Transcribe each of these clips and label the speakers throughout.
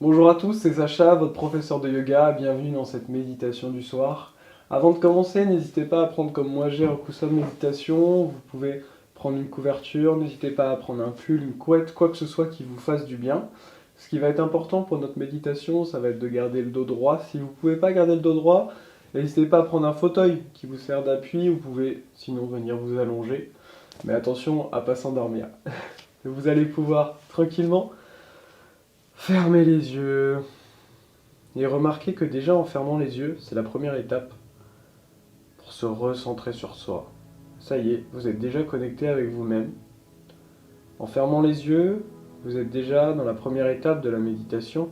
Speaker 1: Bonjour à tous, c'est Sacha, votre professeur de yoga. Bienvenue dans cette méditation du soir. Avant de commencer, n'hésitez pas à prendre comme moi j'ai un coussin de méditation. Vous pouvez prendre une couverture, n'hésitez pas à prendre un pull, une couette, quoi que ce soit qui vous fasse du bien. Ce qui va être important pour notre méditation, ça va être de garder le dos droit. Si vous ne pouvez pas garder le dos droit, n'hésitez pas à prendre un fauteuil qui vous sert d'appui. Vous pouvez sinon venir vous allonger. Mais attention à ne pas s'endormir. Vous allez pouvoir tranquillement fermer les yeux. Et remarquez que déjà en fermant les yeux, c'est la première étape pour se recentrer sur soi. Ça y est, vous êtes déjà connecté avec vous-même. En fermant les yeux, vous êtes déjà dans la première étape de la méditation.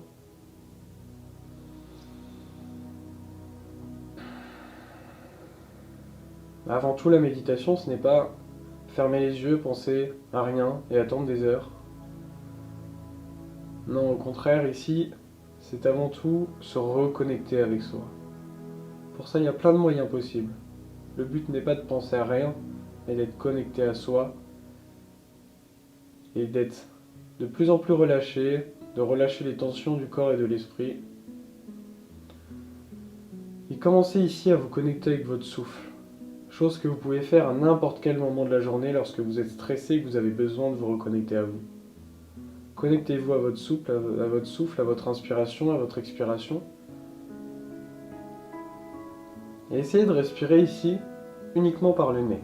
Speaker 1: Avant tout, la méditation, ce n'est pas fermer les yeux, penser à rien et attendre des heures. Non, au contraire, ici, c'est avant tout se reconnecter avec soi. Pour ça, il y a plein de moyens possibles. Le but n'est pas de penser à rien, mais d'être connecté à soi et d'être de plus en plus relâché, de relâcher les tensions du corps et de l'esprit. Et commencez ici à vous connecter avec votre souffle, chose que vous pouvez faire à n'importe quel moment de la journée lorsque vous êtes stressé et que vous avez besoin de vous reconnecter à vous. Connectez-vous à votre souffle, à votre inspiration, à votre expiration. Et essayez de respirer ici uniquement par le nez.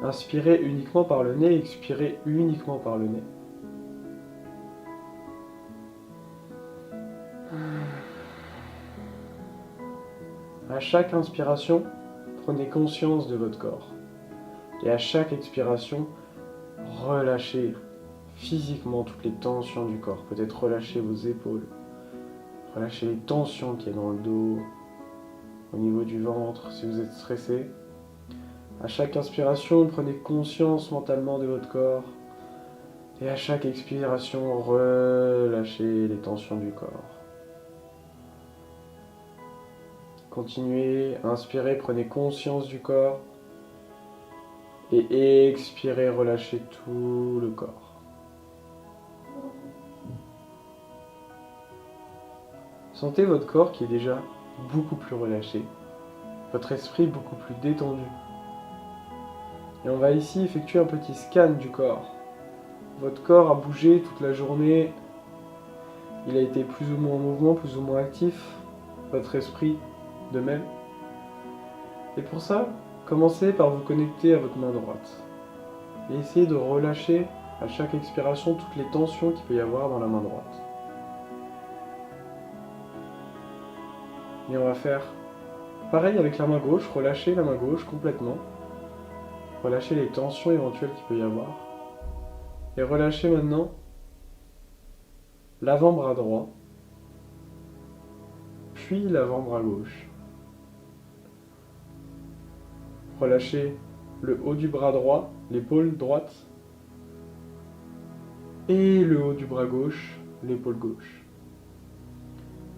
Speaker 1: Inspirez uniquement par le nez, expirez uniquement par le nez. À chaque inspiration, prenez conscience de votre corps. Et à chaque expiration, relâchez physiquement toutes les tensions du corps. Peut-être relâchez vos épaules, relâchez les tensions qu'il y a dans le dos, au niveau du ventre si vous êtes stressé. À chaque inspiration, prenez conscience mentalement de votre corps. Et à chaque expiration, relâchez les tensions du corps. Continuez, inspirez, prenez conscience du corps. Et expirez, relâchez tout le corps. Sentez votre corps qui est déjà beaucoup plus relâché, votre esprit beaucoup plus détendu. Et on va ici effectuer un petit scan du corps. Votre corps a bougé toute la journée, il a été plus ou moins en mouvement, plus ou moins actif, votre esprit de même. Et pour ça, commencez par vous connecter à votre main droite. Et essayez de relâcher à chaque expiration toutes les tensions qu'il peut y avoir dans la main droite. Et on va faire pareil avec la main gauche, relâchez la main gauche complètement. Relâchez les tensions éventuelles qu'il peut y avoir. Et relâchez maintenant l'avant-bras droit, puis l'avant-bras gauche. Relâchez le haut du bras droit, l'épaule droite, et le haut du bras gauche, l'épaule gauche.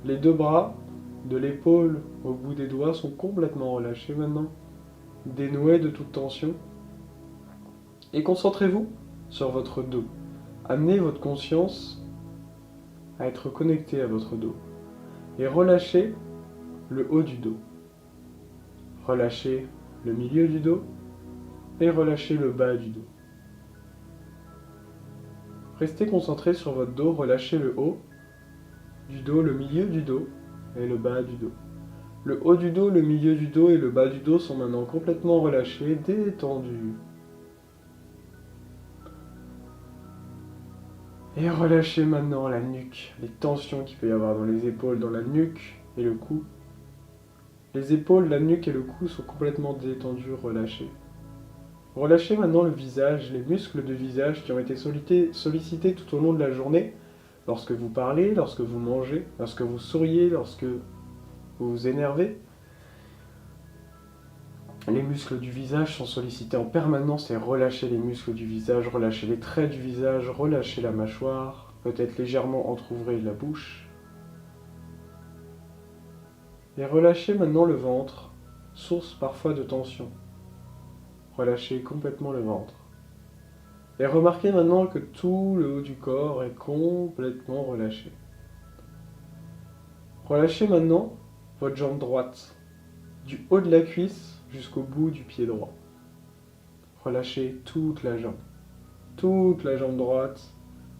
Speaker 1: Les deux bras, de l'épaule au bout des doigts, sont complètement relâchés maintenant, dénoués de toute tension. Et concentrez-vous sur votre dos. Amenez votre conscience à être connecté à votre dos. Et relâchez le haut du dos. Relâchez le milieu du dos et relâchez le bas du dos. Restez concentré sur votre dos, relâchez le haut du dos, le milieu du dos et le bas du dos. Le haut du dos, le milieu du dos et le bas du dos sont maintenant complètement relâchés, détendus. Et relâchez maintenant la nuque, les tensions qu'il peut y avoir dans les épaules, dans la nuque et le cou. Les épaules, la nuque et le cou sont complètement détendus, relâchés. Relâchez maintenant le visage, les muscles du visage qui ont été sollicités tout au long de la journée, lorsque vous parlez, lorsque vous mangez, lorsque vous souriez, lorsque vous vous énervez. Les muscles du visage sont sollicités en permanence et relâchez les muscles du visage, relâchez les traits du visage, relâchez la mâchoire, peut-être légèrement entr'ouvrez la bouche. Et relâchez maintenant le ventre, source parfois de tension. Relâchez complètement le ventre. Et remarquez maintenant que tout le haut du corps est complètement relâché. Relâchez maintenant votre jambe droite, du haut de la cuisse jusqu'au bout du pied droit. Relâchez toute la jambe. Toute la jambe droite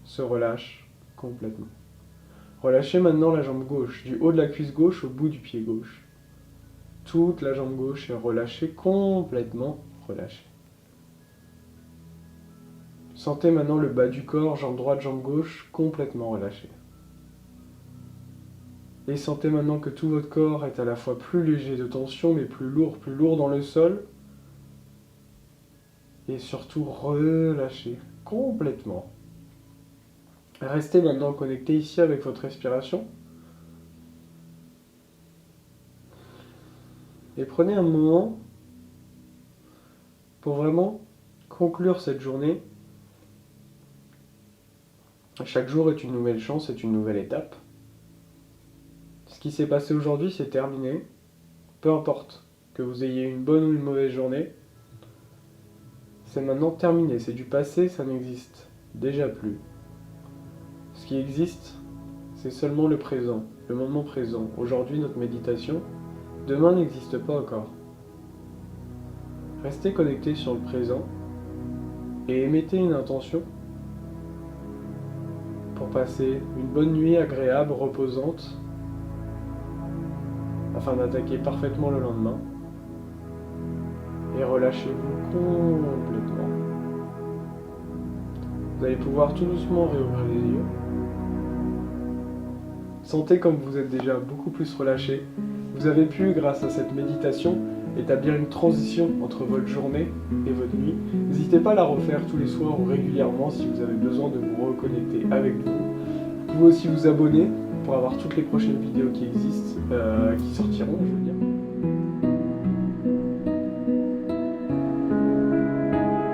Speaker 1: se relâche complètement. Relâchez maintenant la jambe gauche, du haut de la cuisse gauche au bout du pied gauche. Toute la jambe gauche est relâchée, complètement relâchée. Sentez maintenant le bas du corps, jambe droite, jambe gauche, complètement relâché. Et sentez maintenant que tout votre corps est à la fois plus léger de tension, mais plus lourd dans le sol. Et surtout relâché, complètement. Restez maintenant connecté ici avec votre respiration. Et prenez un moment pour vraiment conclure cette journée. Chaque jour est une nouvelle chance, est une nouvelle étape. Ce qui s'est passé aujourd'hui, c'est terminé. Peu importe que vous ayez une bonne ou une mauvaise journée, c'est maintenant terminé. C'est du passé, ça n'existe déjà plus. Ce qui existe, c'est seulement le présent, le moment présent. Aujourd'hui, notre méditation, demain n'existe pas encore. Restez connecté sur le présent et émettez une intention pour passer une bonne nuit agréable, reposante, afin d'attaquer parfaitement le lendemain. Et relâchez-vous complètement. Vous allez pouvoir tout doucement réouvrir les yeux. Sentez comme vous êtes déjà beaucoup plus relâché. Vous avez pu, grâce à cette méditation, établir une transition entre votre journée et votre nuit. N'hésitez pas à la refaire tous les soirs ou régulièrement si vous avez besoin de vous reconnecter avec vous. Vous pouvez aussi vous abonner pour avoir toutes les prochaines vidéos qui existent, qui sortiront.